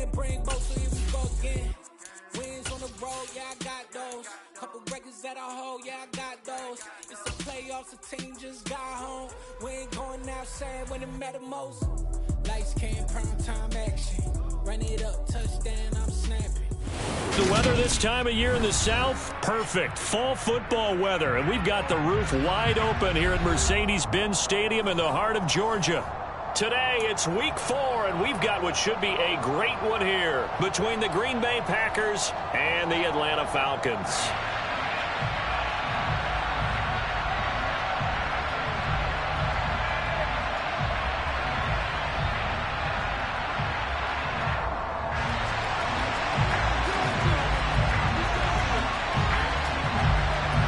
can't bring both, so here we go again. Wins on the road, yeah, I got those. Couple records that I hold, yeah, I got those. It's the playoffs, the team just got home. We ain't going outside when it matter most. Lights came, prime time action. Run it up, touchdown, I'm snapping. The weather this time of year in the South, perfect. Fall football weather, and we've got the roof wide open here at Mercedes-Benz Stadium in the heart of Georgia. Today, it's week 4, and we've got what should be a great one here between the Green Bay Packers and the Atlanta Falcons.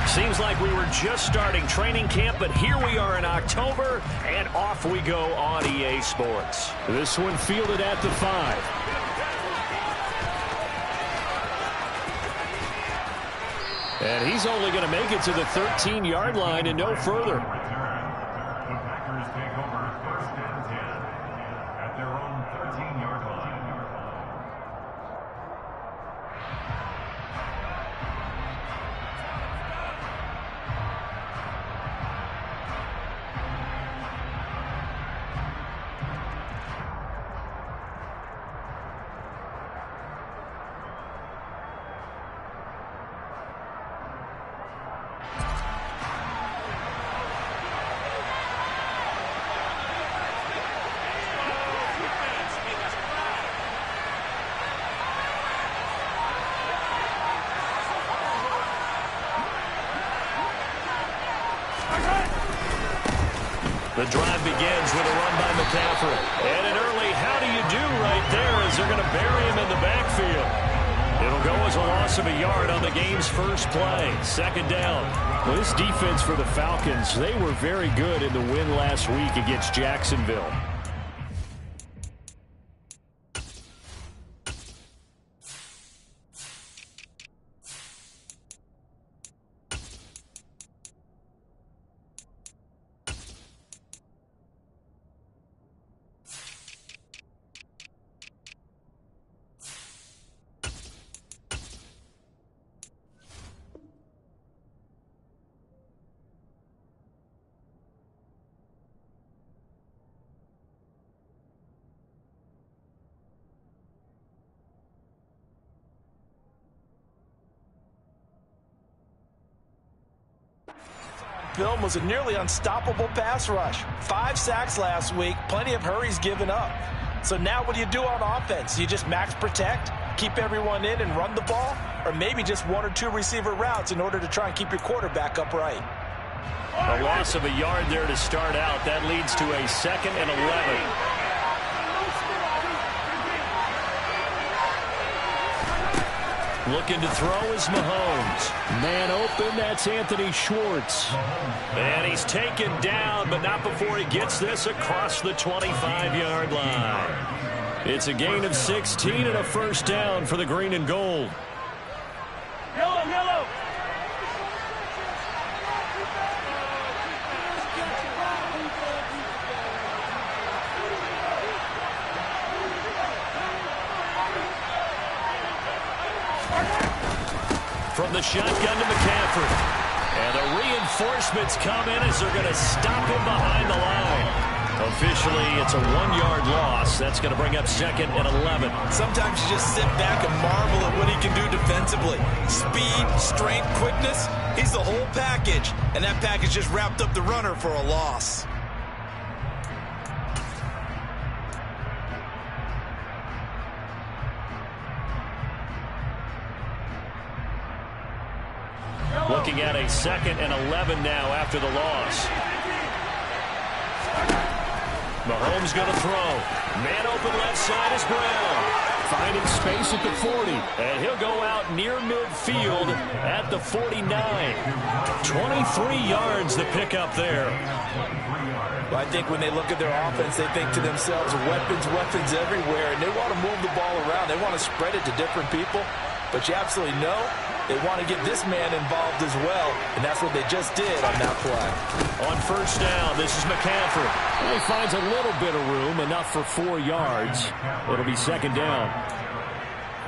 Seems like we were just starting training camp, but here we are in October, and off we go on EA Sports. This one fielded at the 5. And he's only going to make it to the 13-yard line and no further. The Packers take over 1st and 10 at their own 13-yard line. The drive begins with a run by McCaffrey. And an early how do you do right there as they're going to bury him in the backfield. It'll go as a loss of a yard on the game's first play. 2nd down. Well, this defense for the Falcons, they were very good in the win last week against Jacksonville. Film was a nearly unstoppable pass rush. 5 sacks last week, plenty of hurries given up. So now what do you do on offense? You just max protect, keep everyone in and run the ball, or maybe just 1 or 2 receiver routes in order to try and keep your quarterback upright. A loss of a yard there to start out. That leads to a 2nd and 11. Looking to throw is Mahomes. Man open, that's Anthony Schwartz. And he's taken down, but not before he gets this across the 25-yard line. It's a gain of 16 and a 1st down for the green and gold. Yellow, yellow. From the shotgun to McCaffrey. And the reinforcements come in as they're going to stop him behind the line. Officially, it's a 1-yard loss. That's going to bring up 2nd and 11. Sometimes you just sit back and marvel at what he can do defensively. Speed, strength, quickness, he's the whole package. And that package just wrapped up the runner for a loss. Looking at a 2nd and 11 now after the loss. Mahomes going to throw. Man open left side is Brown. Finding space at the 40. And he'll go out near midfield at the 49. 23 yards the pickup there. Well, I think when they look at their offense, they think to themselves, weapons, weapons everywhere. And they want to move the ball around. They want to spread it to different people. But you absolutely know they want to get this man involved as well, and that's what they just did on that play. On 1st down, this is McCaffrey. He finds a little bit of room, enough for 4 yards. It'll be 2nd down.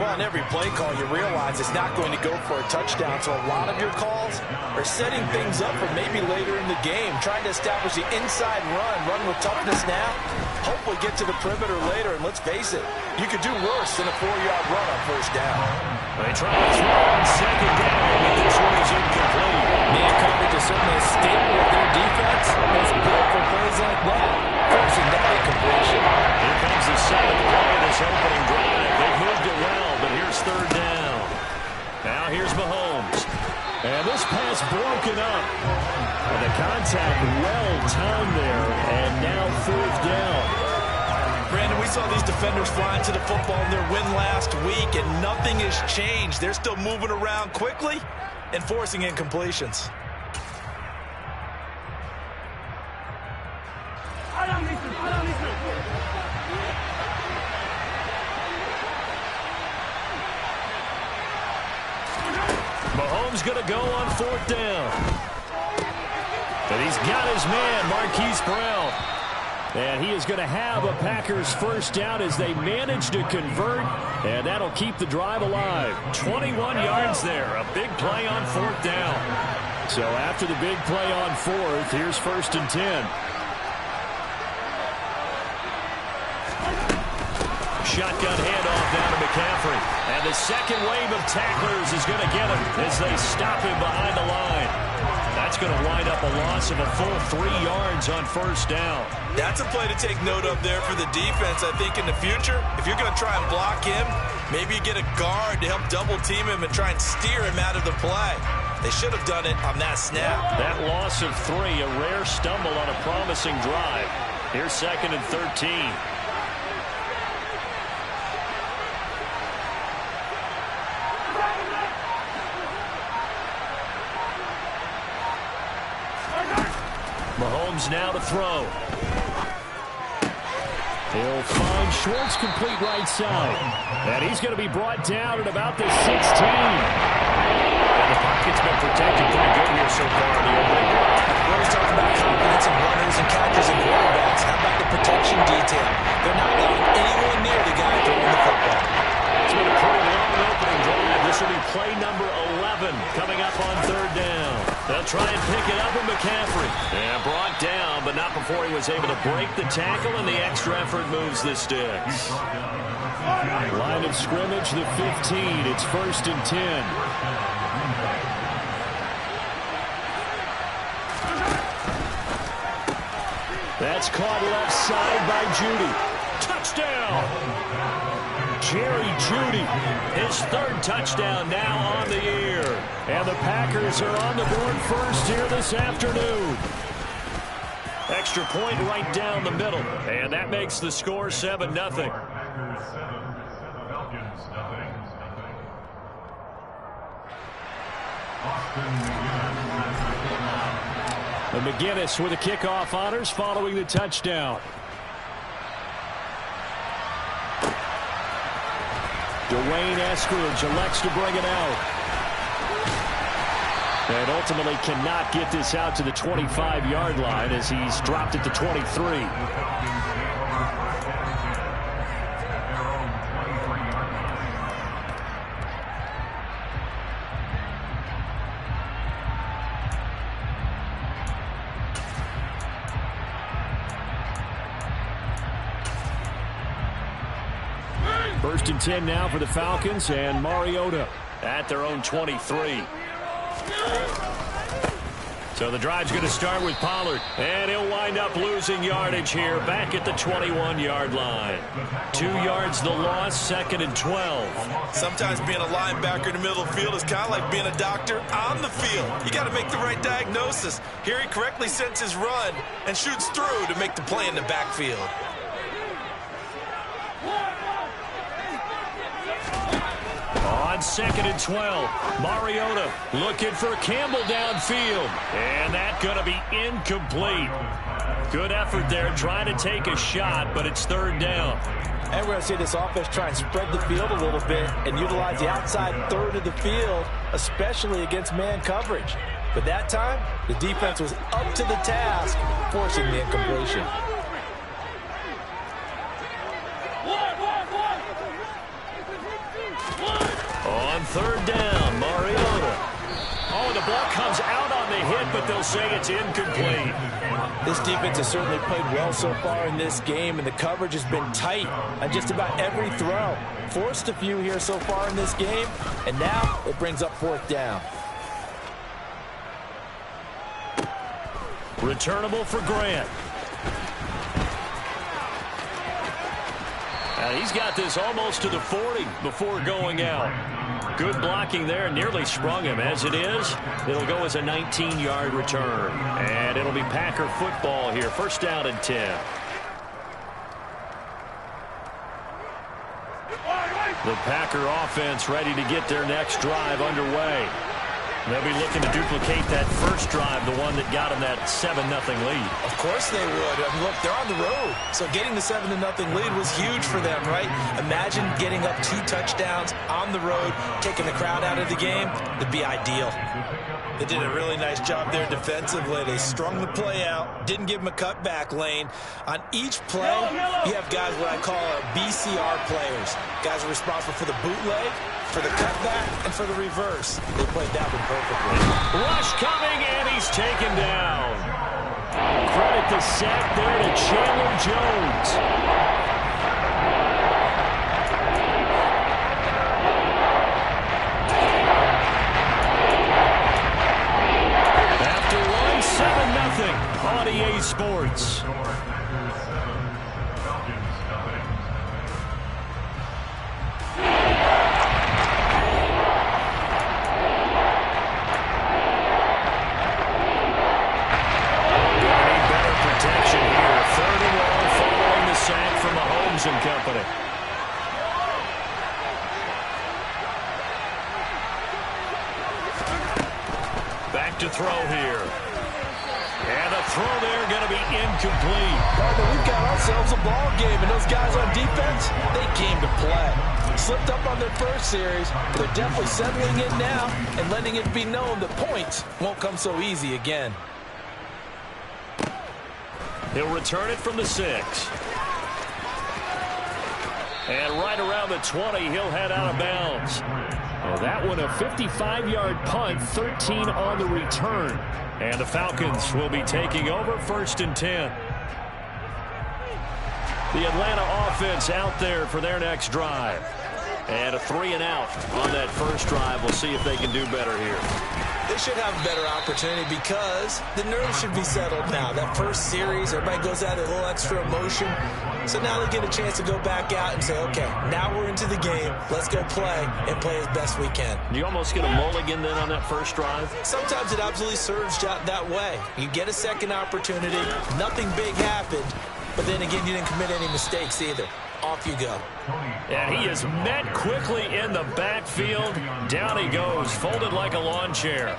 Well, on every play call, you realize it's not going to go for a touchdown, so a lot of your calls are setting things up for maybe later in the game, trying to establish the inside run with toughness now, hopefully get to the perimeter later, and let's face it, you could do worse than a 4-yard run on first down. They try to throw on second down, but this one is incomplete. Man coverage is certainly a staple of their defense. It's built for plays like that, forcing that incompletion. Here comes the seventh play of this opening drive. They've moved it well, but here's third down. Now here's Mahomes. And this pass broken up. And the contact well timed there, and now fourth down. Brandon, we saw these defenders flying to the football in their win last week, and nothing has changed. They're still moving around quickly and forcing incompletions. Mahomes going to go on fourth down. But he's got his man, Marquise Brown. And he is going to have a Packers first down as they manage to convert, and that'll keep the drive alive. 21 yards there, a big play on fourth down. So after the big play on fourth, here's first and 10. Shotgun handoff down to McCaffrey. And the second wave of tacklers is going to get him as they stop him behind the line. That's going to wind up a loss of a full 3 yards on first down. That's a play to take note of there for the defense. I think in the future, if you're going to try and block him, maybe you get a guard to help double team him and try and steer him out of the play. They should have done it on that snap. That loss of 3, a rare stumble on a promising drive. Here's second and 13. Mahomes now to throw. He'll find Schwartz complete right side. And he's going to be brought down at about the 16. And the pocket's been protected pretty good here so far in the opening. We're always talking about confidence in runners and catchers and quarterbacks. How about the protection detail? They're not allowing anyone near the guy throwing the football. It's been a pretty long opening drive. This will be play number 11 coming up on third down. They'll try and pick it up with McCaffrey. And brought down, but not before he was able to break the tackle, and the extra effort moves the sticks. Line of scrimmage, the 15. It's first and 10. That's caught left side by Judy. Touchdown! Jerry Judy, his third touchdown now on the year. And the Packers are on the board first here this afternoon. Extra point right down the middle. And that makes the score 7-0. Packers 7, Falcons nothing. And McGinnis with the kickoff honors following the touchdown. Dwayne Eskridge elects to bring it out. And ultimately cannot get this out to the 25-yard line as he's dropped it to 23. First and 10 now for the Falcons, and Mariota at their own 23. So the drive's going to start with Pollard, and he'll wind up losing yardage here back at the 21-yard line. 2 yards the loss, second and 12. Sometimes being a linebacker in the middle of the field is kind of like being a doctor on the field. You got to make the right diagnosis. Here he correctly sets his run and shoots through to make the play in the backfield. On second and 12, Mariota looking for Campbell downfield. And that's going to be incomplete. Good effort there trying to take a shot, but it's third down. And we're going to see this offense try and spread the field a little bit and utilize the outside third of the field, especially against man coverage. But that time, the defense was up to the task, forcing the incompletion. on third down. Mariota. Oh, the ball comes out on the hit, but they'll say it's incomplete. This defense has certainly played well so far in this game, and the coverage has been tight on just about every throw. Forced a few here so far in this game, and now it brings up fourth down. Returnable for Grant. He's got this almost to the 40 before going out. Good blocking there, nearly sprung him. As it is, it'll go as a 19-yard return. And it'll be Packer football here. First down and 10. The Packer offense ready to get their next drive underway. They'll be looking to duplicate that first drive, the one that got them that 7-0 lead. Of course they would. I mean, look, they're on the road. So getting the 7-0 lead was huge for them, right? Imagine getting up 2 touchdowns on the road, taking the crowd out of the game. It'd be ideal. They did a really nice job there defensively. They strung the play out, didn't give them a cutback lane. On each play, you have guys what I call BCR players. Guys are responsible for the bootleg, for the cutback, and for the reverse. They played that one perfectly. Rush coming, and he's taken down. Credit the sack there to Chandler Jones. After one, 7-0 on EA Sports. And company. Back to throw here. And the throw there going to be incomplete. Partner, we've got ourselves a ball game, and those guys on defense, they came to play. Slipped up on their first series, but they're definitely settling in now and letting it be known that points won't come so easy again. He'll return it from the 6. And right around the 20, he'll head out of bounds. Well, that one a 55-yard punt, 13 on the return. And the Falcons will be taking over first and 10. The Atlanta offense out there for their next drive. And a 3-and-out on that first drive. We'll see if they can do better here. They should have a better opportunity because the nerves should be settled now. That first series, everybody goes out a little extra emotion. So now they get a chance to go back out and say, okay, now we're into the game. Let's go play and play as best we can. You almost get a mulligan then on that first drive? Sometimes it absolutely serves that way. You get a second opportunity. Nothing big happened. But then again, you didn't commit any mistakes either. Off you go. And he is met quickly in the backfield. Down he goes, folded like a lawn chair.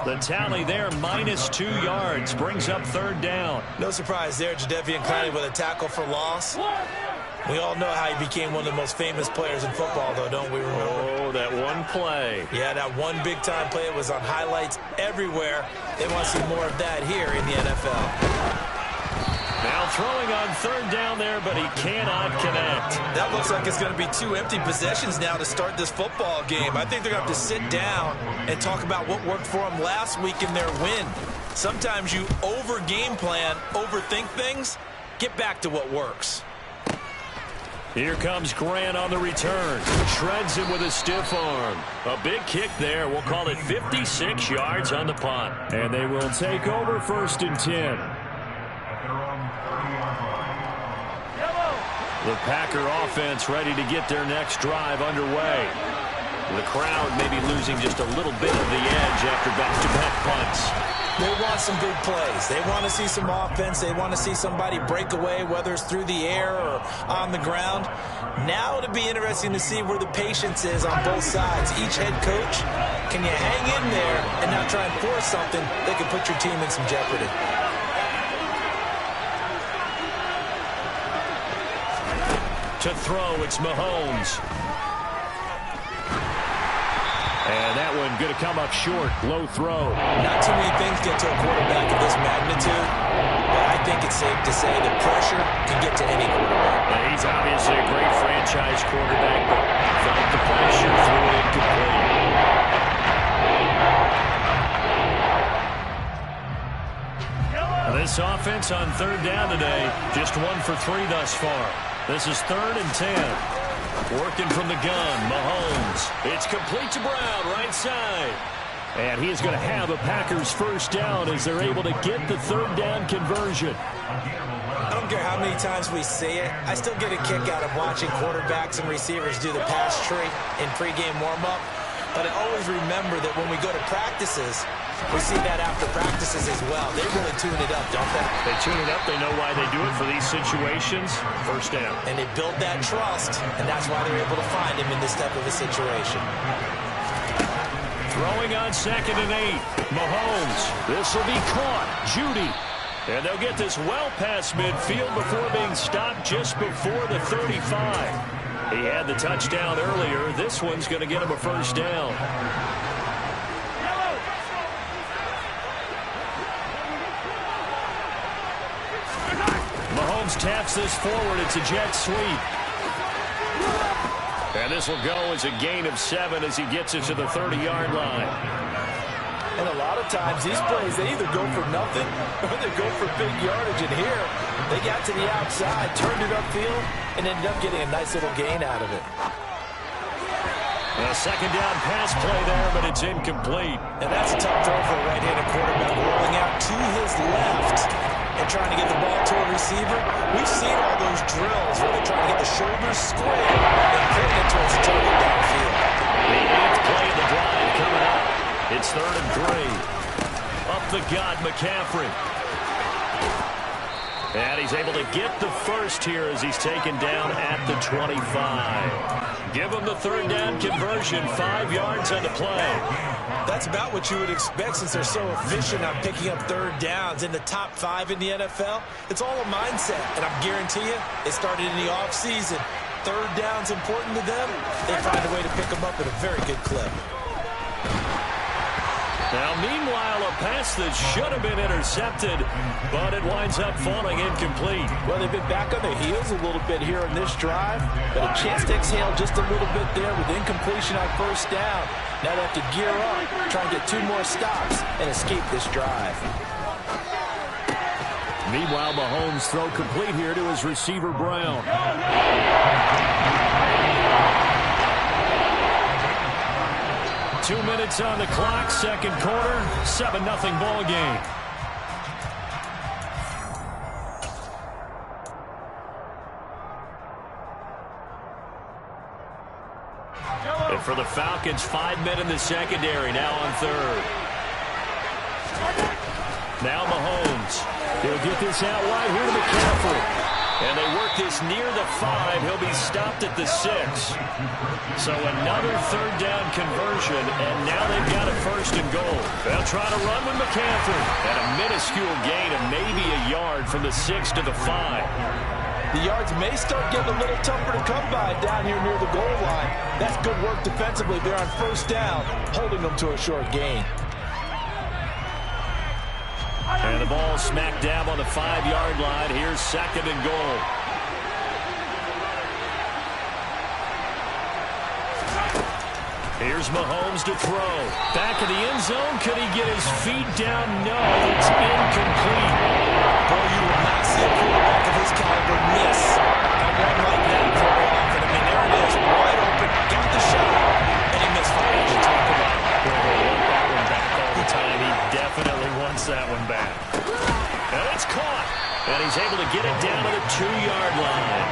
The tally there, -2 yards, brings up third down. No surprise there, Jadeveon Clowney with a tackle for loss. We all know how he became one of the most famous players in football, though, don't we remember? Oh, that one play. Yeah, that one big-time play. It was on highlights everywhere. They want to see more of that here in the NFL. Now throwing on third down there, but he cannot connect. That looks like it's going to be 2 empty possessions now to start this football game. I think they're going to have to sit down and talk about what worked for them last week in their win. Sometimes you over-game plan, overthink things. Get back to what works. Here comes Grant on the return. Shreds him with a stiff arm. A big kick there. We'll call it 56 yards on the punt. And they will take over first and 10. The Packer offense ready to get their next drive underway. The crowd maybe losing just a little bit of the edge after back-to-back punts. They want some big plays. They want to see some offense. They want to see somebody break away, whether it's through the air or on the ground. Now it'll be interesting to see where the patience is on both sides. Each head coach, can you hang in there and not try and force something that could put your team in some jeopardy? To throw, it's Mahomes. And that one going to come up short. Low throw. Not too many things get to a quarterback of this magnitude, but I think it's safe to say that pressure can get to any quarterback. He's obviously a great franchise quarterback, but felt the pressure, threw it incomplete. offense on third down today. Just 1 for 3 thus far. This is 3rd and 10. Working from the gun, Mahomes. It's complete to Brown, right side. And he is going to have a Packers first down as they're able to get the third down conversion. I don't care how many times we see it. I still get a kick out of watching quarterbacks and receivers do the pass tree in pregame warm-up. But I always remember that when we go to practices, we see that after practices as well. They really tune it up, don't they? They tune it up. They know why they do it for these situations. First down. And they build that trust, and that's why they're able to find him in this type of a situation. Throwing on 2nd and 8. Mahomes. This will be caught. Judy. And they'll get this well past midfield before being stopped just before the 35. He had the touchdown earlier. This one's going to get him a first down. Mahomes taps this forward. It's a jet sweep. And this will go as a gain of 7 as he gets it to the 30-yard line. And a lot of times these plays, they either go for nothing or they go for big yardage. And here, they got to the outside, turned it upfield, and ended up getting a nice little gain out of it. A second down pass play there, but it's incomplete. And that's a tough throw for a right-handed quarterback, rolling out to his left and trying to get the ball to a receiver. We've seen all those drills where they're trying to get the shoulders square and putting it towards the target downfield. The 8th play of the drive coming up. It's 3rd and 3. Up the gut, McCaffrey. And he's able to get the first here as he's taken down at the 25. Give him the third down conversion, 5 yards on the play. That's about what you would expect since they're so efficient on picking up third downs in the top 5 in the NFL. It's all a mindset, and I guarantee you it started in the offseason. Third down's important to them. They find a way to pick them up at a very good clip. Now, meanwhile, a pass that should have been intercepted, but it winds up falling incomplete. Well, they've been back on their heels a little bit here in this drive, but a chance to exhale just a little bit there with incompletion on first down. Now they have to gear up, try and get 2 more stops, and escape this drive. Meanwhile, Mahomes throw complete here to his receiver, Brown. 2 minutes on the clock, second quarter, 7-0 ball game. And for the Falcons, 5 men in the secondary, now on third. Now Mahomes. He'll get this out wide here to McCaffrey. And they work this near the 5. He'll be stopped at the 6. So another third down conversion, and now they've got a 1st and goal. They'll try to run with McCaffrey. And a minuscule gain of maybe a yard from the 6 to the 5. The yards may start getting a little tougher to come by down here near the goal line. That's good work defensively there on first down, holding them to a short gain. And the ball smack dab on the 5-yard line. Here's 2nd and goal. Here's Mahomes to throw. Back in the end zone. Could he get his feet down? No, it's incomplete. Boy, you will not see a quarterback of his caliber miss a run like that very often. I mean, there it is, wide open, got the shot, and he missed fire, as you talk about. That one back all the time. He definitely wants that one back. And it's caught. And he's able to get it down to the 2-yard line.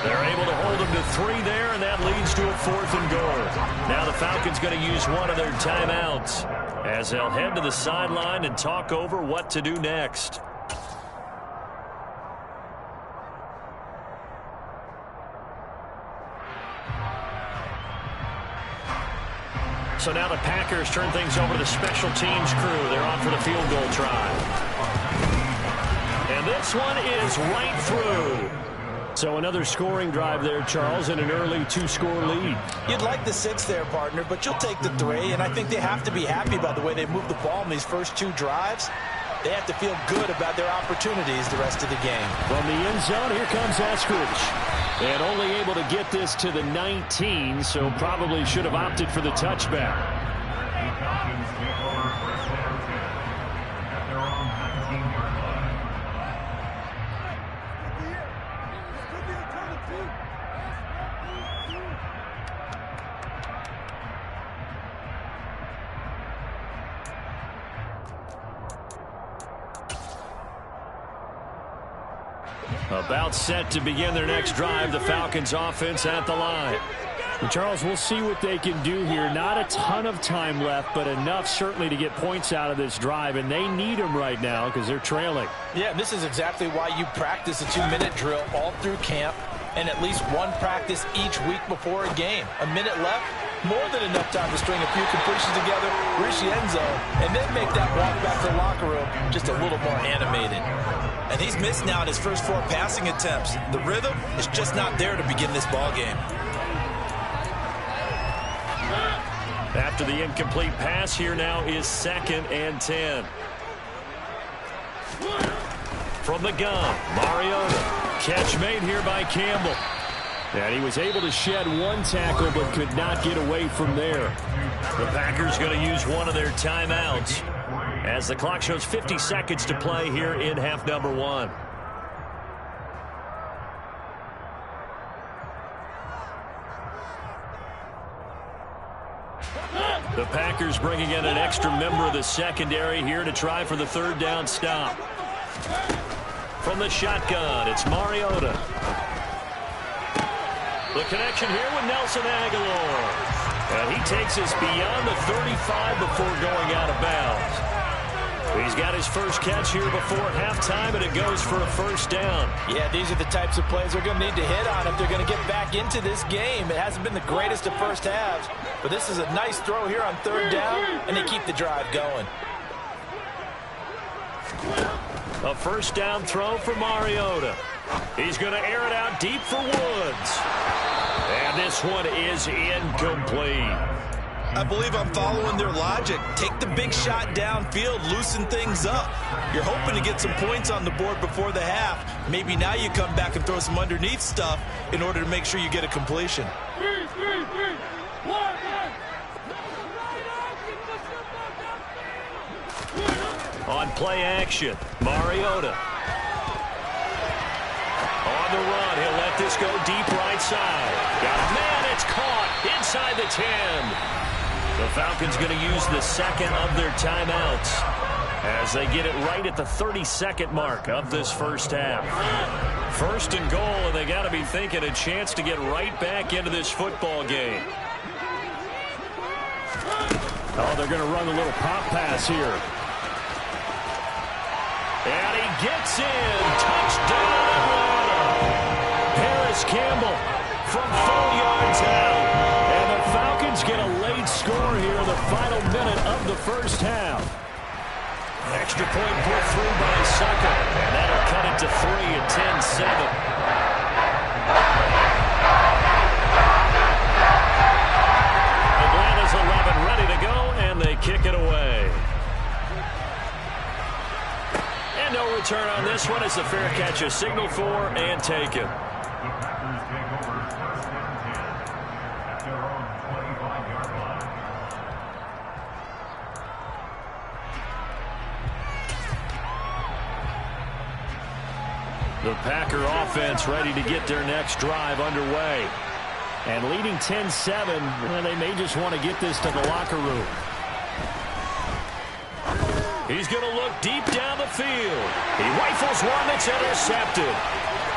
They're able to hold him to 3 there, and that leads to a 4th and goal. Now the Falcons going to use one of their timeouts as they'll head to the sideline and talk over what to do next. So now the Packers turn things over to the special teams crew. They're on for the field goal try. And this one is right through. So another scoring drive there, Charles, and an early 2-score lead. You'd like the 6 there, partner, but you'll take the 3, and I think they have to be happy about the way they moved the ball in these first 2 drives. They have to feel good about their opportunities the rest of the game. From the end zone, here comes Eskridge. And only able to get this to the 19, so probably should have opted for the touchback. The Falcons take over first and 10 at their own 19-yard line. About set to begin their next drive. The Falcons offense at the line. And Charles, we'll see what they can do here. Not a ton of time left, but enough certainly to get points out of this drive, and they need them right now because they're trailing. Yeah, this is exactly why you practice a 2-minute drill all through camp and at least one practice each week before a game. A minute left, more than enough time to string a few completions together, reach the end zone, and then make that walk back to the locker room just a little more animated. And he's missed now on his first 4 passing attempts. The rhythm is just not there to begin this ball game. After the incomplete pass, here now is 2nd and 10. From the gun, Mariota. Catch made here by Campbell. And he was able to shed one tackle but could not get away from there. The Packers going to use one of their timeouts as the clock shows 50 seconds to play here in half number 1. The Packers bringing in an extra member of the secondary here to try for the 3rd down stop. From the shotgun, it's Mariota. The connection here with Nelson Aguilar. And he takes us beyond the 35 before going out of bounds. He's got his first catch here before halftime, and it goes for a 1st down. Yeah, these are the types of plays they're going to need to hit on if they're going to get back into this game. It hasn't been the greatest of first halves, but this is a nice throw here on 3rd down, and they keep the drive going. A 1st down throw for Mariota. He's going to air it out deep for Woods. And this one is incomplete. I believe I'm following their logic. Take the big shot downfield, loosen things up. You're hoping to get some points on the board before the half. Maybe now you come back and throw some underneath stuff in order to make sure you get a completion. On play action, Mariota. On the run, he'll let this go deep right side. Got a man, it's caught inside the 10. The Falcons going to use the 2nd of their timeouts as they get it right at the 32nd mark of this first half. 1st and goal, and they got to be thinking a chance to get right back into this football game. Oh, they're going to run a little pop pass here. And he gets in. Touchdown, Atlanta. Paris Campbell from 4 yards out. And the Falcons get a late score here in the final minute of the first half. Extra point put through by Sucker. And that'll cut it to 3 at 10-7. Atlanta's 11 ready to go, and they kick it away. And no return on this one as the fair catch is signaled for and taken. The Packers take over 1st and 10 at their own 25-yard line. The Packer offense ready to get their next drive underway. And leading 10-7, well, they may just want to get this to the locker room. He's going to look deep down the field. He rifles one that's intercepted.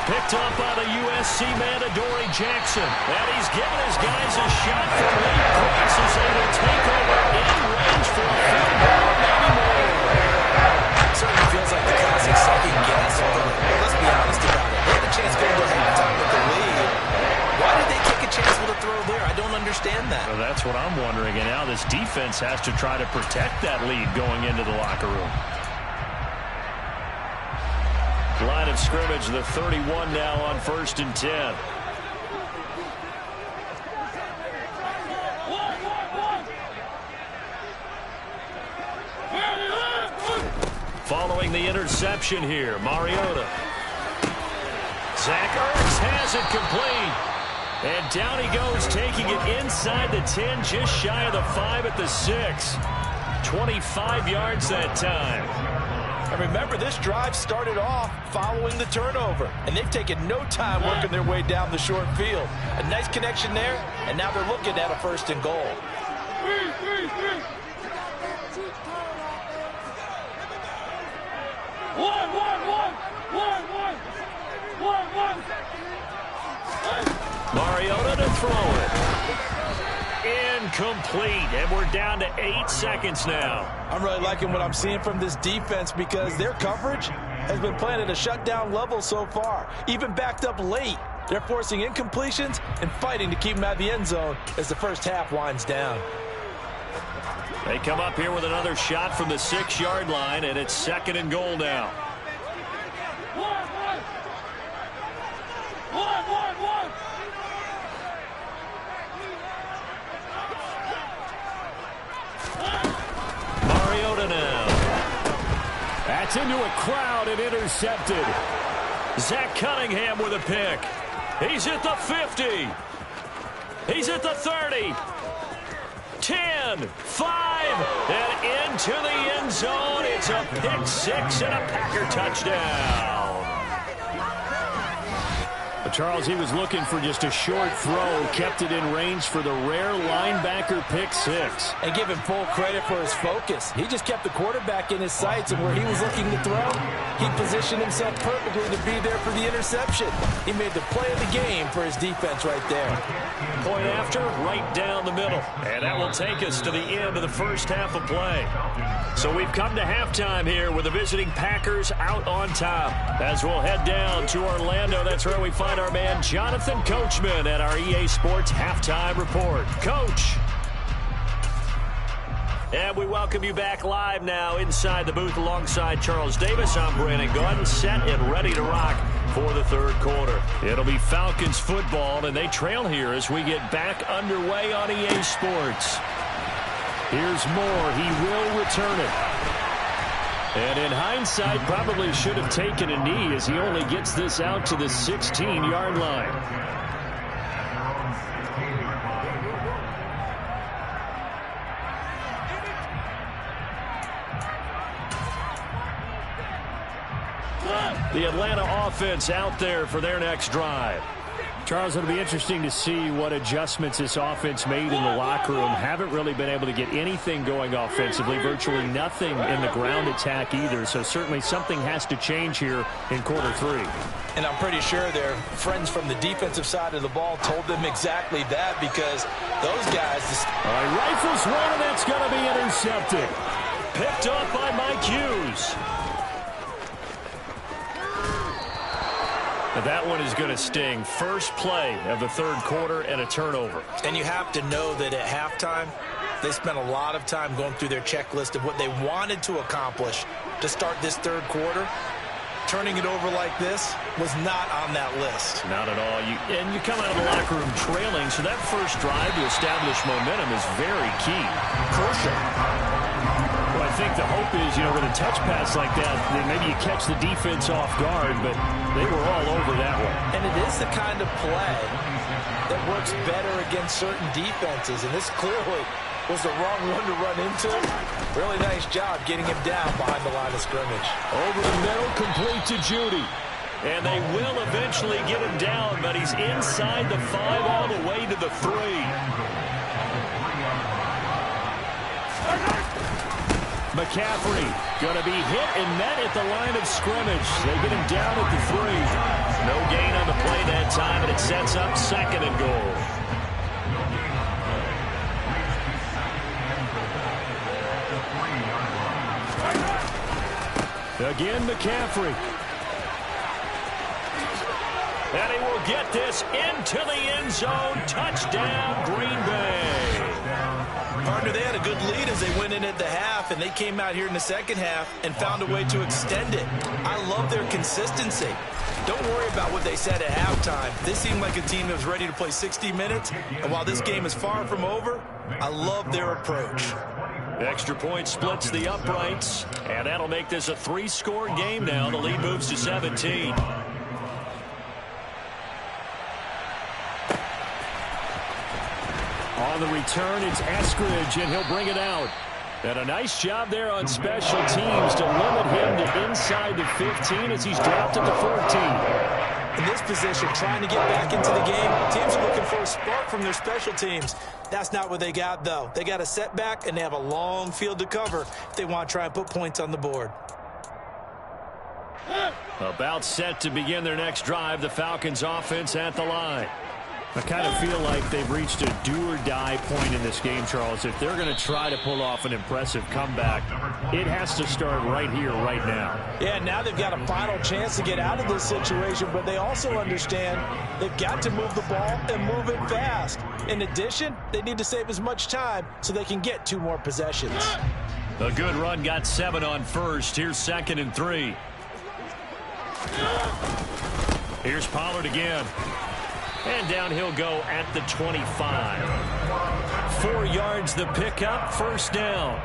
Picked up by the USC man, Adoree Jackson. And he's given his guys a shot for late points as they will take over in range for a field goal, maybe more. Certainly feels like the classic second guess. Let's be honest about it. They had a chance going to halftime with the lead. Why did they take a chance with a throw there? I don't understand that. Well, that's what I'm wondering. And now this defense has to try to protect that lead going into the locker room. Line of scrimmage, the 31 now on 1st and 10. Following the interception here, Mariota. Zach Ertz has it complete. And down he goes, taking it inside the 10, just shy of the 5 at the 6. 25 yards that time. And remember, this drive started off following the turnover, and they've taken no time working their way down the short field. A nice connection there, and now they're looking at a 1st and goal. Mariota to throw it. Incomplete, and we're down to 8 seconds now. I'm really liking what I'm seeing from this defense because their coverage has been playing at a shutdown level so far. Even backed up late, they're forcing incompletions and fighting to keep them out of the end zone as the first half winds down. They come up here with another shot from the 6-yard line, and it's 2nd and goal now. Mariota now. That's into a crowd and intercepted. Zach Cunningham with a pick. He's at the 50. He's at the 30. 10, 5, and into the end zone. It's a pick 6 and a Packer touchdown. Charles, he was looking for just a short throw, kept it in range for the rare linebacker pick 6. And give him full credit for his focus. He just kept the quarterback in his sights, and where he was looking to throw, he positioned himself perfectly to be there for the interception. He made the play of the game for his defense right there. Point after, right down the middle. And that will take us to the end of the first half of play. So we've come to halftime here with the visiting Packers out on top. As we'll head down to Orlando, that's where we find our man Jonathan Coachman at our EA Sports Halftime Report. Coach. And we welcome you back live now inside the booth alongside Charles Davis. I'm Brandon Gunn, set and ready to rock for the third quarter. It'll be Falcons football, and they trail here as we get back underway on EA Sports. Here's Moore. He will return it. And in hindsight, probably should have taken a knee as he only gets this out to the 16-yard line. The Atlanta offense out there for their next drive. Charles, it'll be interesting to see what adjustments this offense made in the locker room. Haven't really been able to get anything going offensively, virtually nothing in the ground attack either. So certainly something has to change here in quarter 3. And I'm pretty sure their friends from the defensive side of the ball told them exactly that, because those guys... All right, rifles one, and that's going to be intercepted. Picked up by Mike Hughes. That one is going to sting. First play of the third quarter and a turnover. And you have to know that at halftime, they spent a lot of time going through their checklist of what they wanted to accomplish to start this third quarter. Turning it over like this was not on that list. Not at all. And you come out of the locker room trailing, so that first drive to establish momentum is very key. Crucial. Well, I think the hope is, with a touch pass like that, then maybe you catch the defense off guard, but they were all over that one. And it is the kind of play that works better against certain defenses, and this clearly was the wrong one to run into. Really nice job getting him down behind the line of scrimmage. Over the middle, complete to Judy. And they will eventually get him down, but he's inside the 5 all the way to the 3. McCaffrey going to be hit and met at the line of scrimmage. They get him down at the 3. No gain on the play that time, and it sets up 2nd and goal. Again, McCaffrey. And he will get this into the end zone. Touchdown, Green Bay. Partner, they had a good lead as they went in at the half, and they came out here in the second half and found a way to extend it. I love their consistency. Don't worry about what they said at halftime. This seemed like a team that was ready to play 60 minutes, and while this game is far from over, I love their approach. Extra point splits the uprights, and that'll make this a 3-score game now. The lead moves to 17. On the return, it's Eskridge, and he'll bring it out. And a nice job there on special teams to limit him to inside the 15 as he's dropped at the 14. In this position, trying to get back into the game, teams are looking for a spark from their special teams. That's not what they got, though. They got a setback, and they have a long field to cover if they want to try and put points on the board. About set to begin their next drive, the Falcons offense at the line. I kind of feel like they've reached a do-or-die point in this game, Charles. If they're going to try to pull off an impressive comeback, it has to start right here, right now. Yeah, now they've got a final chance to get out of this situation, but they also understand they've got to move the ball and move it fast. In addition, they need to save as much time so they can get 2 more possessions. A good run got 7 on first. Here's 2nd and 3. Here's Pollard again. And down he'll go at the 25. 4 yards the pickup, first down.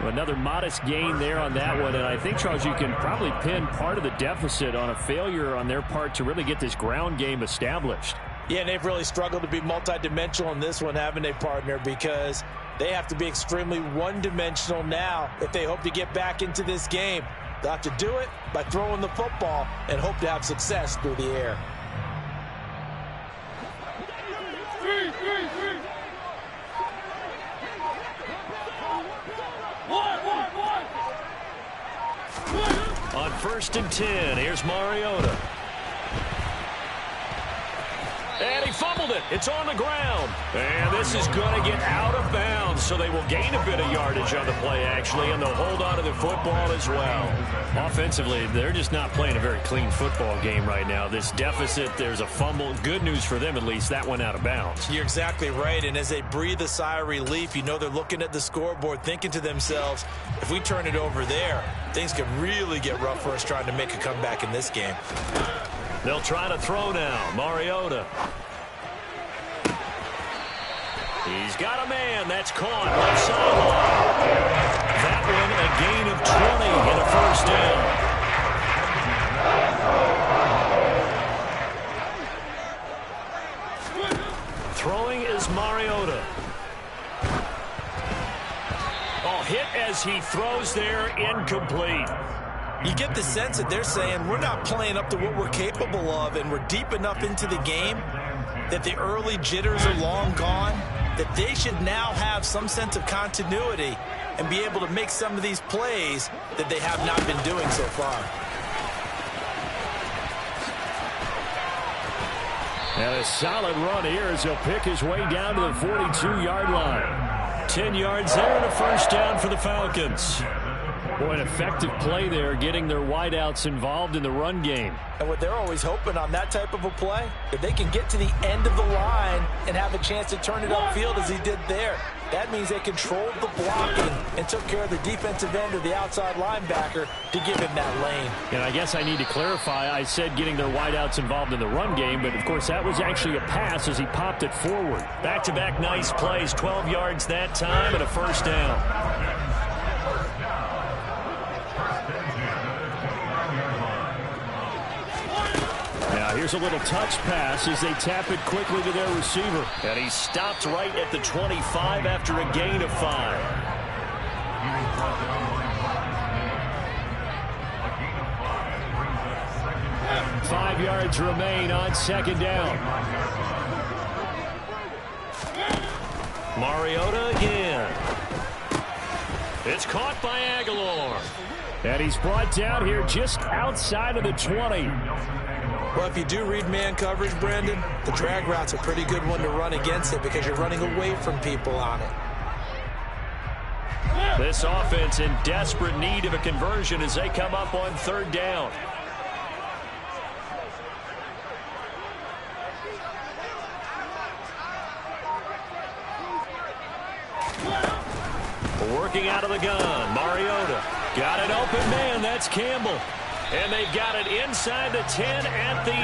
Another modest gain there on that one, and I think, Charles, you can probably pin part of the deficit on a failure on their part to really get this ground game established. Yeah, and they've really struggled to be multidimensional in this one, haven't they, partner? Because they have to be extremely one-dimensional now if they hope to get back into this game. They'll have to do it by throwing the football and hope to have success through the air. On 1st and 10, here's Mariota. And he fumbled it. It's on the ground. And this is going to get out of bounds, so they will gain a bit of yardage on the play, actually, and they'll hold on to the football as well. Offensively, they're just not playing a very clean football game right now. This deficit, there's a fumble. Good news for them, at least. That went out of bounds. You're exactly right, and as they breathe a sigh of relief, you know they're looking at the scoreboard, thinking to themselves, if we turn it over there, things could really get rough for us trying to make a comeback in this game. They'll try to throw now. Mariota. He's got a man. That's caught. Left sideline. That one, a gain of 20 and a first down. Throwing is Mariota. Oh, hit as he throws there, incomplete. You get the sense that they're saying we're not playing up to what we're capable of, and we're deep enough into the game that the early jitters are long gone, that they should now have some sense of continuity and be able to make some of these plays that they have not been doing so far. And a solid run here as he'll pick his way down to the 42-yard line. 10 yards there and a first down for the Falcons. Boy, an effective play there, getting their wideouts involved in the run game. And what they're always hoping on that type of a play, if they can get to the end of the line and have a chance to turn it upfield as he did there, that means they controlled the blocking and took care of the defensive end or the outside linebacker to give him that lane. And I guess I need to clarify, I said getting their wideouts involved in the run game, but of course that was actually a pass as he popped it forward. Back-to-back nice plays, 12 yards that time and a first down. Now here's a little touch pass as they tap it quickly to their receiver. And he stopped right at the 25 after a gain of 5. 5 yards remain on 2nd down. Mariota again. It's caught by Aguilar. And he's brought down here just outside of the 20. Well, if you do read man coverage, Brandon, the drag route's a pretty good one to run against it because you're running away from people on it. This offense in desperate need of a conversion as they come up on 3rd down. Working out of the gun, Mariota. Got an open man, that's Campbell. And they've got it inside the 10 at the 8.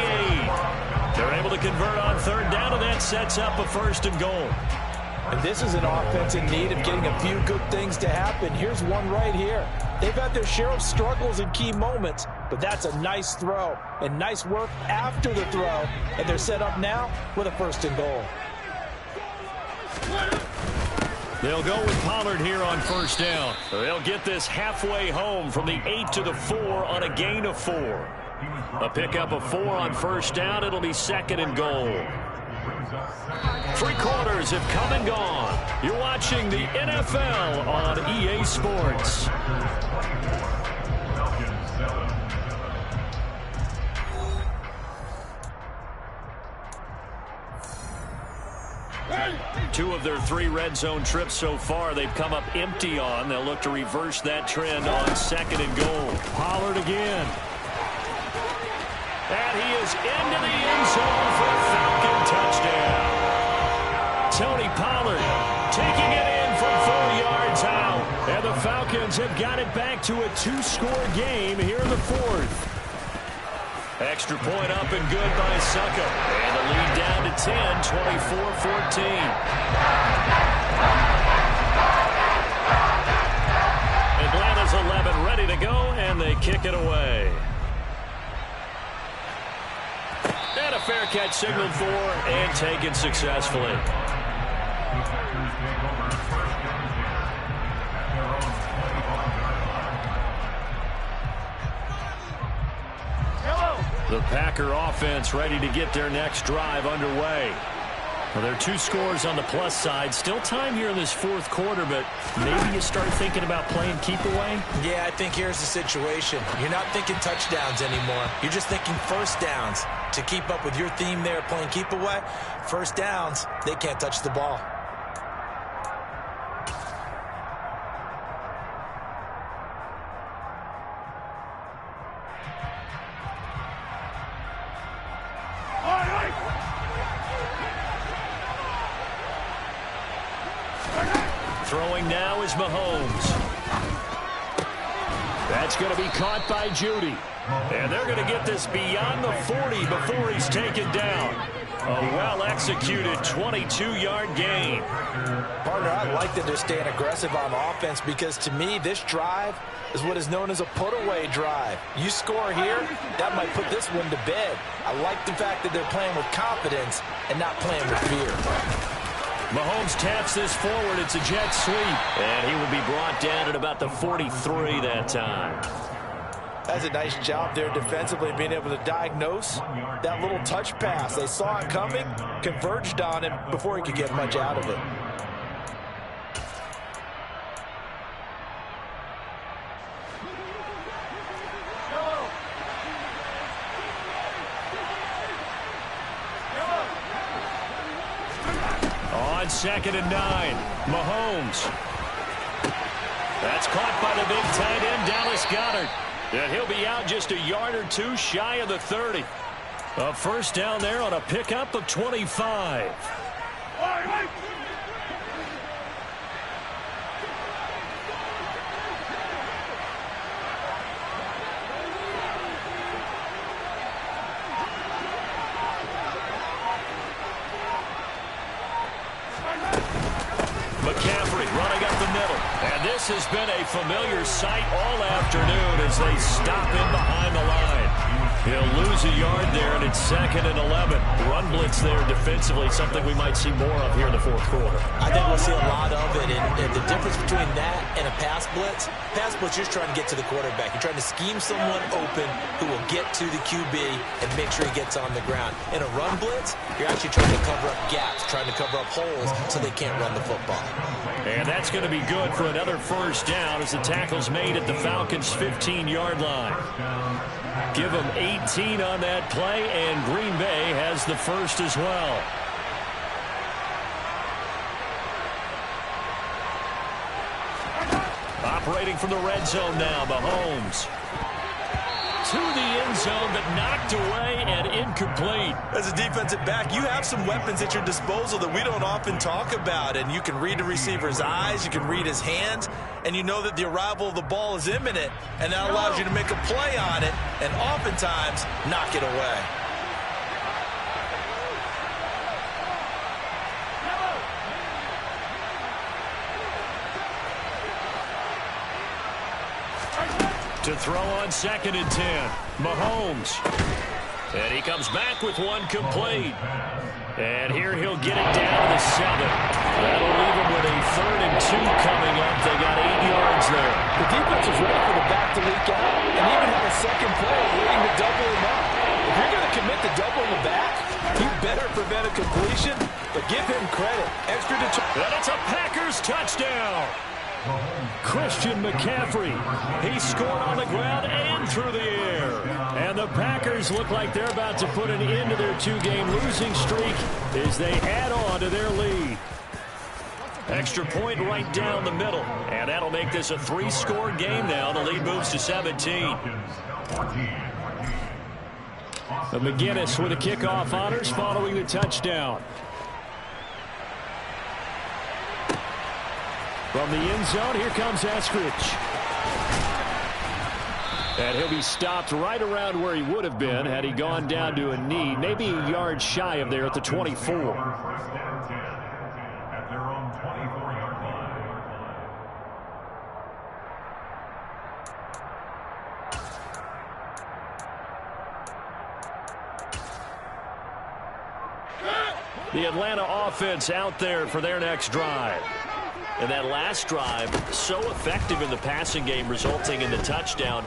They're able to convert on 3rd down, and that sets up a 1st and goal. And this is an offense in need of getting a few good things to happen. Here's one right here. They've had their share of struggles in key moments, but that's a nice throw and nice work after the throw. And they're set up now with a 1st and goal. They'll go with Pollard here on 1st down. They'll get this halfway home from the 8 to the 4 on a gain of 4. A pickup of 4 on 1st down. It'll be 2nd and goal. 3 quarters have come and gone. You're watching the NFL on EA Sports. 2 of their 3 red zone trips so far, they've come up empty on. They'll look to reverse that trend on 2nd and goal. Pollard again. And he is into the end zone for a Falcon touchdown. Tony Pollard taking it in from 4 yards out. And the Falcons have got it back to a 2-score game here in the 4th. Extra point up and good by Succo. And the lead down to 10, 24-14. Atlanta's 11 ready to go, and they kick it away. And a fair catch signaled for and taken successfully. The Packer offense ready to get their next drive underway. Well, there are 2 scores on the plus side. Still time here in this 4th quarter, but maybe you start thinking about playing keep away? Yeah, I think here's the situation. You're not thinking touchdowns anymore. You're just thinking first downs. To keep up with your theme there, playing keep away, first downs, they can't touch the ball. Throwing now is Mahomes. That's going to be caught by Judy. And they're going to get this beyond the 40 before he's taken down. A well-executed 22-yard gain. Partner, I like that they're staying aggressive on offense because, to me, this drive is what is known as a put-away drive. You score here, that might put this one to bed. I like the fact that they're playing with confidence and not playing with fear. Mahomes taps this forward. It's a jet sweep. And he will be brought down at about the 43 that time. That's a nice job there defensively, being able to diagnose that little touch pass. They saw it coming, converged on him before he could get much out of it. On 2nd and 9, Mahomes. That's caught by the big tight end, Dallas Goedert. And he'll be out just a yard or 2 shy of the 30. A first down there on a pickup of 25. McCaffrey running up the middle. And this has been a familiar sight all afternoon as they stop him behind the line. He'll lose a yard there, and it's 2nd and 11. Run blitz there defensively, something we might see more of here in the 4th quarter. I think we'll see a lot of it, and the difference between that and a pass blitz, you're just trying to get to the quarterback. You're trying to scheme someone open who will get to the QB and make sure he gets on the ground. In a run blitz, you're actually trying to cover up gaps, trying to cover up holes so they can't run the football. And that's going to be good for another first down as the tackle's made at the Falcons' 15-yard line. Give them 18 on that play, and Green Bay has the first as well. Operating from the red zone now, Mahomes. To the end zone, but knocked away and incomplete. As a defensive back, you have some weapons at your disposal that we don't often talk about, and you can read the receiver's eyes, you can read his hands, and you know that the arrival of the ball is imminent, and that allows you to make a play on it and oftentimes knock it away. To throw on 2nd and 10, Mahomes. And he comes back with one complete. And here he'll get it down to the 7. That'll leave him with a 3rd and 2 coming up. They got 8 yards there. The defense is ready for the back to leak out and even have a second play waiting to double him up. If you're going to commit to doubling the back, he better prevent a completion, but give him credit. Extra and it's a Packers touchdown. Christian McCaffrey. He scored on the ground and through the air. And the Packers look like they're about to put an end to their 2-game losing streak as they add on to their lead. Extra point right down the middle. And that'll make this a 3-score game now. The lead moves to 17. McGinnis with a kickoff honors following the touchdown. From the end zone, here comes Eskridge. And he'll be stopped right around where he would have been had he gone down to a knee, maybe a yard shy of there at the 24. The Atlanta offense out there for their next drive. And that last drive, so effective in the passing game, resulting in the touchdown.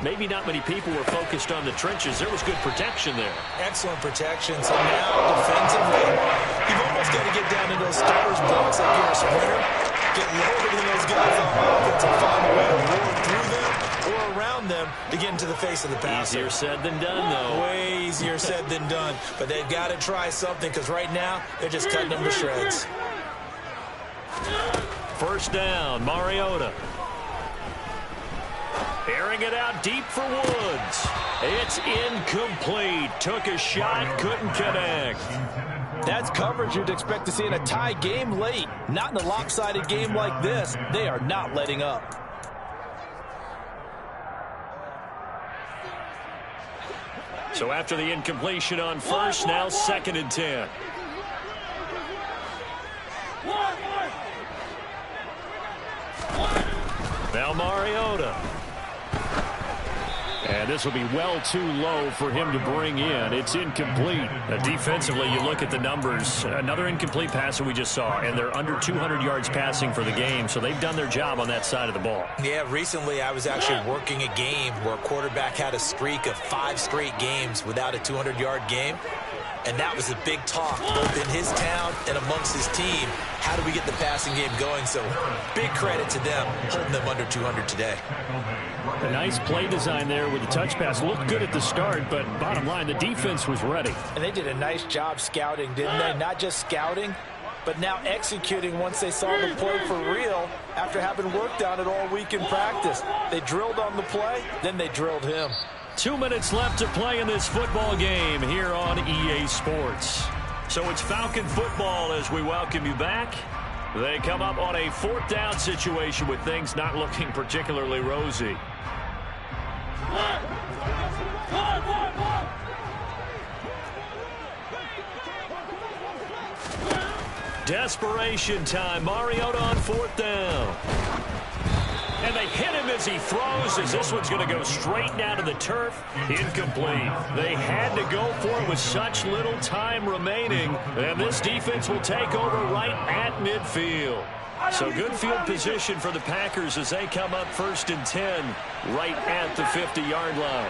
Maybe not many people were focused on the trenches. There was good protection there. Excellent protection. So now, defensively, you've almost got to get down into those starters blocks like you're a sprinter. Get lower than those guys on offense and find a way to roll through them or around them to get into the face of the passer. Easier said than done, though. Way easier said than done. But they've got to try something because right now, they're just cutting them to shreds. First down, Mariota. Airing it out deep for Woods. It's incomplete. Took a shot, couldn't connect. That's coverage you'd expect to see in a tie game late. Not in a lopsided game like this. They are not letting up. So after the incompletion on first, now 2nd and 10. Now Mariota. And this will be well too low for him to bring in. It's incomplete. Defensively, you look at the numbers. Another incomplete passer we just saw, and they're under 200 yards passing for the game, so they've done their job on that side of the ball. Yeah, recently I was actually working a game where a quarterback had a streak of 5 straight games without a 200-yard game. And that was a big talk, both in his town and amongst his team. How do we get the passing game going? So big credit to them, holding them under 200 today. A nice play design there with the touch pass. Looked good at the start, but bottom line, the defense was ready. And they did a nice job scouting, didn't they? Not just scouting, but now executing once they saw the play for real after having worked on it all week in practice. They drilled on the play, then they drilled him. 2 minutes left to play in this football game here on EA Sports. So it's Falcon football as we welcome you back. They come up on a 4th down situation with things not looking particularly rosy. Desperation time. Mariota on 4th down. And they hit him as he throws, as this one's going to go straight down to the turf. Incomplete. They had to go for it with such little time remaining. And this defense will take over right at midfield. So good field position for the Packers as they come up 1st and 10 right at the 50-yard line.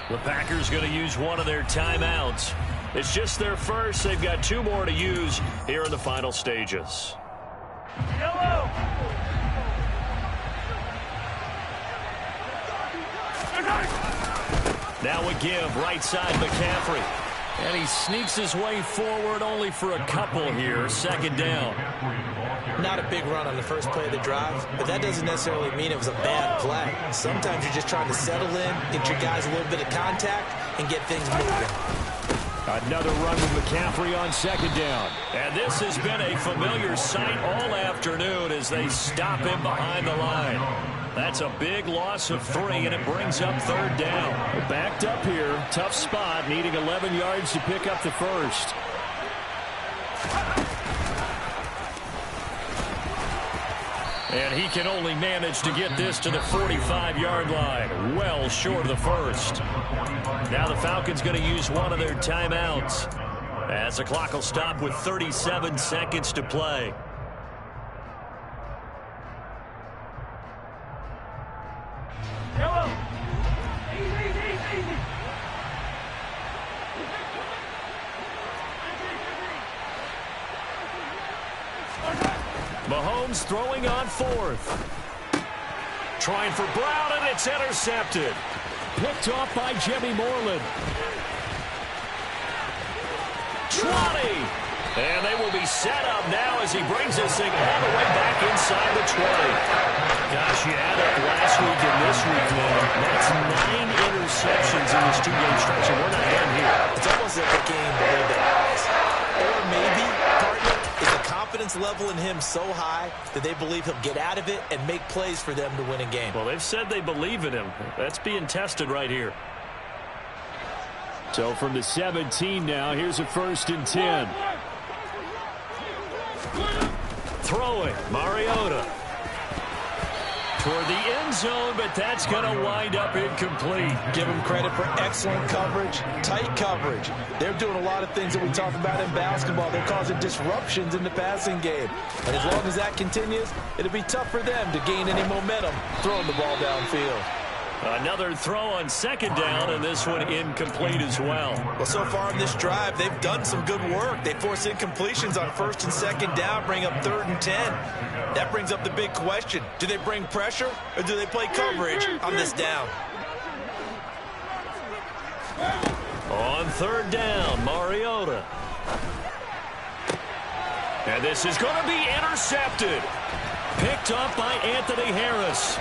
The Packers going to use one of their timeouts. It's just their first. They've got 2 more to use here in the final stages. Yellow. Now a give, right side McCaffrey. And he sneaks his way forward only for a couple here. 2nd down. Not a big run on the first play of the drive, but that doesn't necessarily mean it was a bad play. Sometimes you're just trying to settle in, get your guys a little bit of contact, and get things moving. Another run with McCaffrey on 2nd down. And this has been a familiar sight all afternoon as they stop him behind the line. That's a big loss of 3, and it brings up 3rd down. Backed up here, tough spot, needing 11 yards to pick up the first. And he can only manage to get this to the 45-yard line, well short of the first. Now the Falcons going to use one of their timeouts as the clock will stop with 37 seconds to play. Yellow. Easy. Mahomes throwing on 4th. Trying for Brown, and it's intercepted. Picked off by Jimmy Moreland. 20. And they will be set up now as he brings this thing all the way back inside the 20. Gosh, you add up last week and this week, man. That's 9 interceptions in this two-game stretch, and we're not done here. It's almost like a game below their eyes. Or maybe, partner, is the confidence level in him so high that they believe he'll get out of it and make plays for them to win a game. Well, they've said they believe in him. That's being tested right here. So from the 17 now, here's a 1st and 10. Throwing, Mariota. Toward the end zone, but that's going to wind up incomplete. Give them credit for excellent coverage, tight coverage. They're doing a lot of things that we talk about in basketball. They're causing disruptions in the passing game. And as long as that continues, it'll be tough for them to gain any momentum throwing the ball downfield. Another throw on 2nd down, and this one incomplete as well. Well, so far in this drive, they've done some good work. They force incompletions on 1st and 2nd down, bring up 3rd and 10. That brings up the big question. Do they bring pressure, or do they play coverage on this down? On 3rd down, Mariota. And this is going to be intercepted. Picked up by Anthony Harris.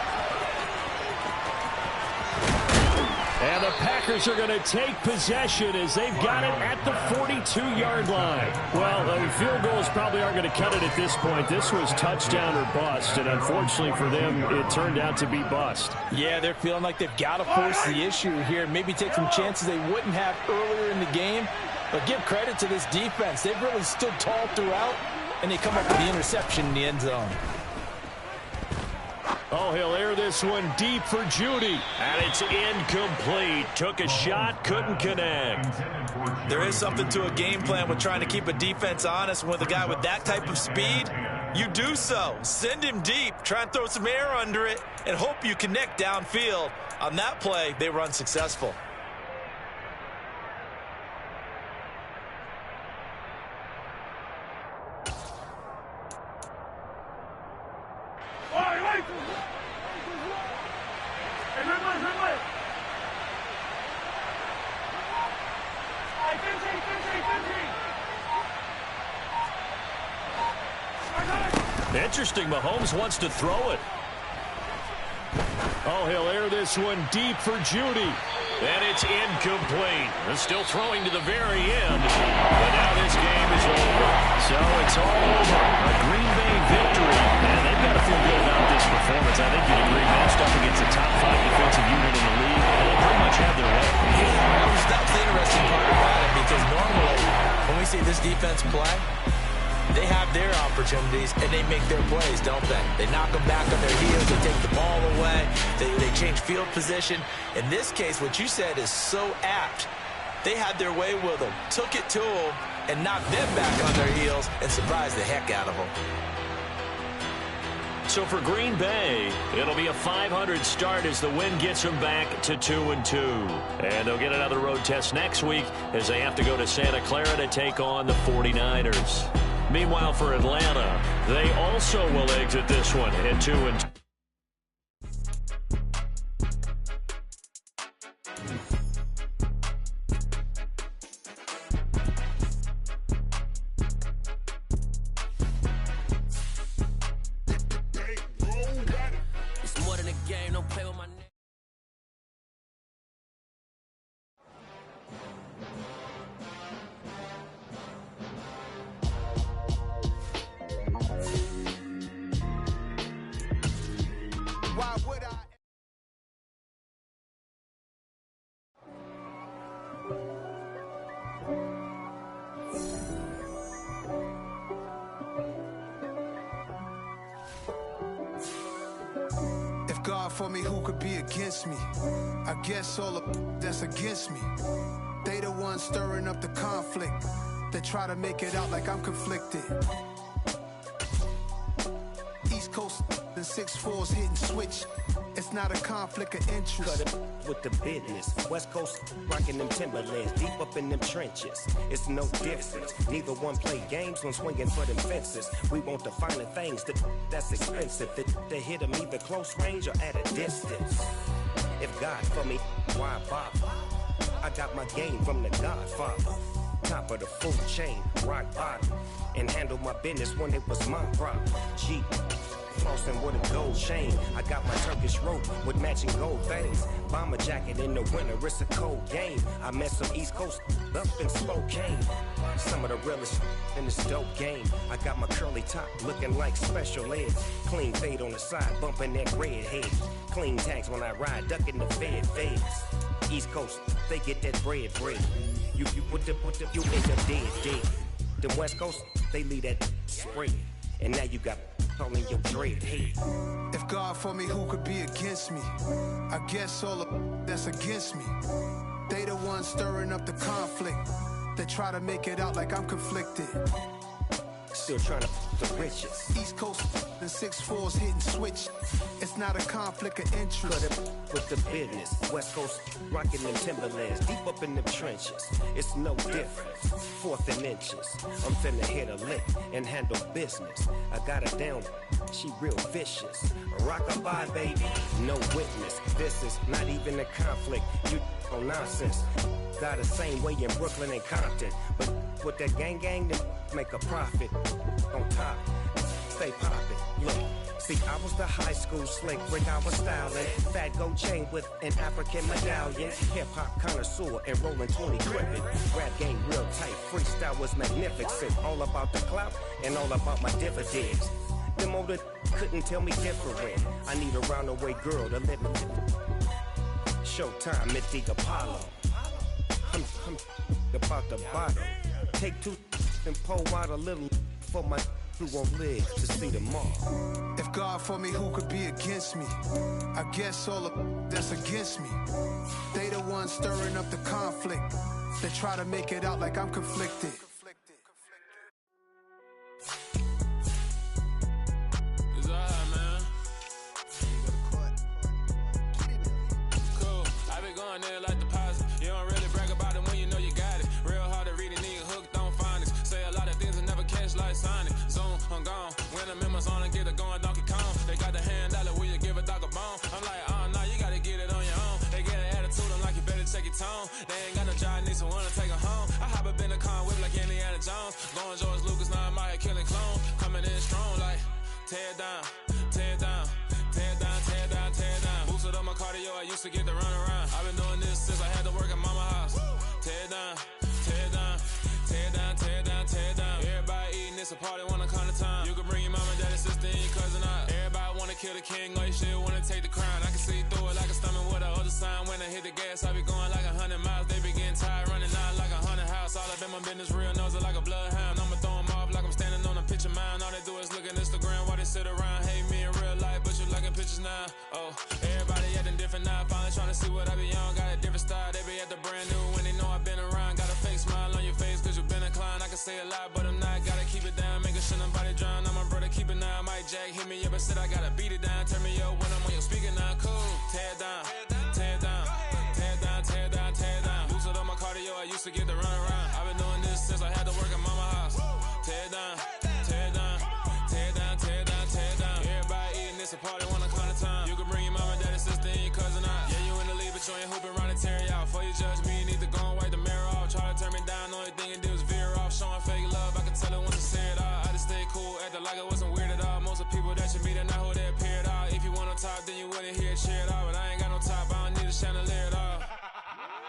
And the Packers are going to take possession as they've got it at the 42-yard line. Well, field goals probably aren't going to cut it at this point. This was touchdown or bust, and unfortunately for them, it turned out to be bust. Yeah, they're feeling like they've got to force the issue here, maybe take some chances they wouldn't have earlier in the game. But give credit to this defense. They've really stood tall throughout, and they come up with the interception in the end zone. Oh, he'll air this one deep for Judy. And it's incomplete. Took a shot, couldn't connect. There is something to a game plan with trying to keep a defense honest. With a guy with that type of speed, you do so. Send him deep. Try and throw some air under it and hope you connect downfield. On that play, they were unsuccessful. Interesting, Mahomes wants to throw it. Oh, he'll air this one deep for Judy. And it's incomplete. They're still throwing to the very end. But now this game is over. So it's all over. A Green Bay victory. And they've got to feel good about this performance. I think you'd agree, matched up against a top 5 defensive unit in the league. And they pretty much have their way. That's the interesting part about it, because normally when we see this defense play, they have their opportunities, and they make their plays, don't they? They knock them back on their heels. They take the ball away. They change field position. In this case, what you said is so apt. They had their way with them, took it to them, and knocked them back on their heels and surprised the heck out of them. So for Green Bay, it'll be a 500 start as the win gets them back to 2-2. And they'll get another road test next week as they have to go to Santa Clara to take on the 49ers. Meanwhile, for Atlanta, they also will exit this one at 2-2. It's more than a game, don't play with my name. Why would I? If God for me, who could be against me? I guess all the that's against me. They the ones stirring up the conflict. They try to make it out like I'm conflicted. East Coast and 6'4's hitting switch. It's not a conflict of interest. Cut it with the business. West Coast rocking them Timberlands, deep up in them trenches. It's no difference. Neither one play games when swinging for them fences. We want the finer things that's expensive. They hit them either close range or at a distance. If God for me, why bother? I got my game from the Godfather. Top of the food chain, rock bottom. And handle my business when it was my problem. Jeep. Flossing with a gold chain. I got my Turkish rope with matching gold things. Bomber jacket in the winter, it's a cold game. I met some East Coast up in Spokane. Some of the realest in this dope game. I got my curly top looking like special ed. Clean fade on the side, bumping that red head. Clean tags when I ride, ducking the feds. East Coast, they get that bread. You put the you end up dead. Them West Coast, they leave that spread. And now you got calling your dread head. If God for me, who could be against me? I guess all of that's against me. They the ones stirring up the conflict. They try to make it out like I'm conflicted. Still trying to the riches. East Coast and 6'4's hitting switch. It's not a conflict of interest. Cut it with the business. West Coast rocking them Timberlands, deep up in them trenches. It's no difference. 4th and inches. I'm finna hit a lick and handle business. I got her down. She real vicious. Rock-a-bye, baby. No witness. This is not even a conflict. You on nonsense. Got the same way in Brooklyn and Compton. But with that gang, then make a profit. On top, stay poppin'. Look, see, I was the high school slick brick, I was styling. Fat gold chain with an African medallion. Hip-hop connoisseur and rolling 20 crippin'. Rap game real tight, freestyle was magnificent. All about the clout and all about my dividends. Them older couldn't tell me different. I need a roundaway girl to let me. Showtime at the Apollo. I'm about the bottle. Take 2 and pour out a little for my who won't live to see tomorrow. If God for me, who could be against me? I guess all of that's against me. They the ones stirring up the conflict. They try to make it out like I'm conflicted. It's alright, man. Cool. I been going there like deposit. You don't really brag about it when you know you got it. Real hard to read a nigga hooked on phonics. Say a lot of things and never catch like Sonic. Zoom, I'm gone. When I'm in my zone and get it going Donkey Kong. They got the hand dollar, will you give a dog a bone? I'm like, nah, you gotta get it on your own. They get an attitude, I'm like, you better check your tone. They ain't got no job, need someone to take her home. I hop up in the car whip like Indiana Jones. Going George Lucas, now I'm out here killing clones. Coming in strong like, tear down, tear down, tear down, tear down, tear down. Boosted up my cardio, I used to get to run around. I've been doing this since I had to work at mama house. Tear down, tear down, tear down, tear down, tear down. Everybody eating, it's a party, wanna come to time. You can bring your mama, daddy, sister, and your cousin out. Everybody wanna kill the king, or you shit wanna take the crown. I can see through it like a stomach with a other sign. When I hit the gas, I be going like 100 miles. They be getting tired, running out like 100 house. All up in my business, real nose like a bloodhound. I'ma throw them off like I'm standing on a picture mound. All they do is look at Instagram while they sit around. Hate me in real life, but you liking pictures now. Oh, everybody acting different now. Finally trying to see what I be on. Got a different style, they be at the brand new when they know I've been around. Got a fake smile on your face cause you been inclined. I can say a lot, but I'm not. Gotta keep it down, make sure nobody drown. I'm my brother, keep it now. Mike Jack hit me up and said I gotta beat it down. Turn me up when I'm on your speaker now. Cool, tear down, tear down, tear down, tear down, tear down. Boosted up my cardio, I used to get to run around. I've been doing this since I had to work at mama house. Tear down, tear down, tear down, tear down, tear down. Everybody eating, it's a party, wanna come to time. You can bring your mama, daddy, sister, and your cousin out. Yeah, you in the lead, but you ain't hooping around and tearing out. Before you judge me, you need to go and wipe the mirror off. Try to turn me down, only thing it did was veer off. Showing fake love, I can tell it once I say it all. I just stay cool, acting like it wasn't weird at all. Most of the people that you meet are not who they appear at all. If you want on top, then you wouldn't hear it cheer at all. But I ain't got no top, I don't need a chandelier at all.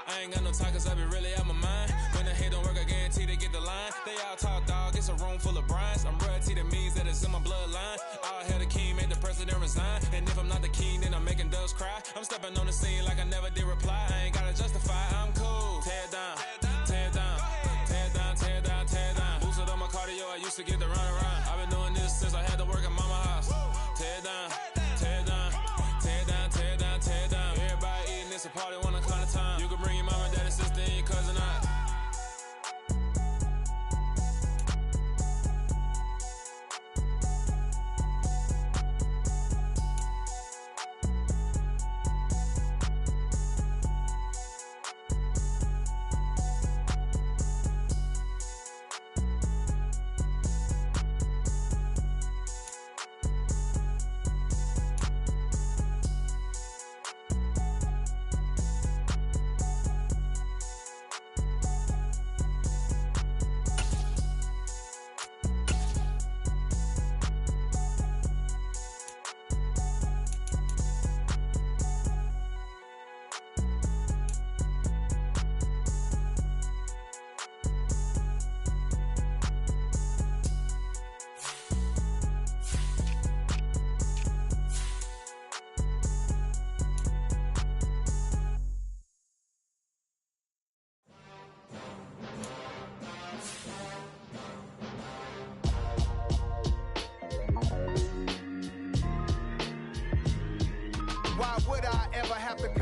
I ain't got no time cause I be really out my mind. When the hate don't work, I guarantee they get the line. They all talk dog, it's a room full of brinds. I'm royalty, that means that it's in my bloodline. All hell the king, made the president resign. And if I'm not the king, then I'm making doves cry. I'm stepping on the scene like I never did reply. I ain't gotta justify, I'm cool. Tear down, tear down, tear down, tear down, tear down. Boosted up my cardio, I used to get to run around. I've been doing this since I had to work at mama house. Tear down, tear down, tear down, tear down, tear down. Everybody eating, it's a party, wanna come to time. You can bring your mama, daddy, sister, and your cousin out.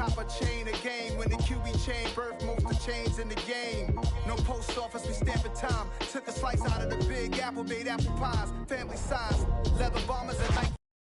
Copper chain a game when the QB chain birth most of chains in the game. No post office, we stamping time. Took a slice out of the Big Apple, made apple pies, family size. Leather bombers at night.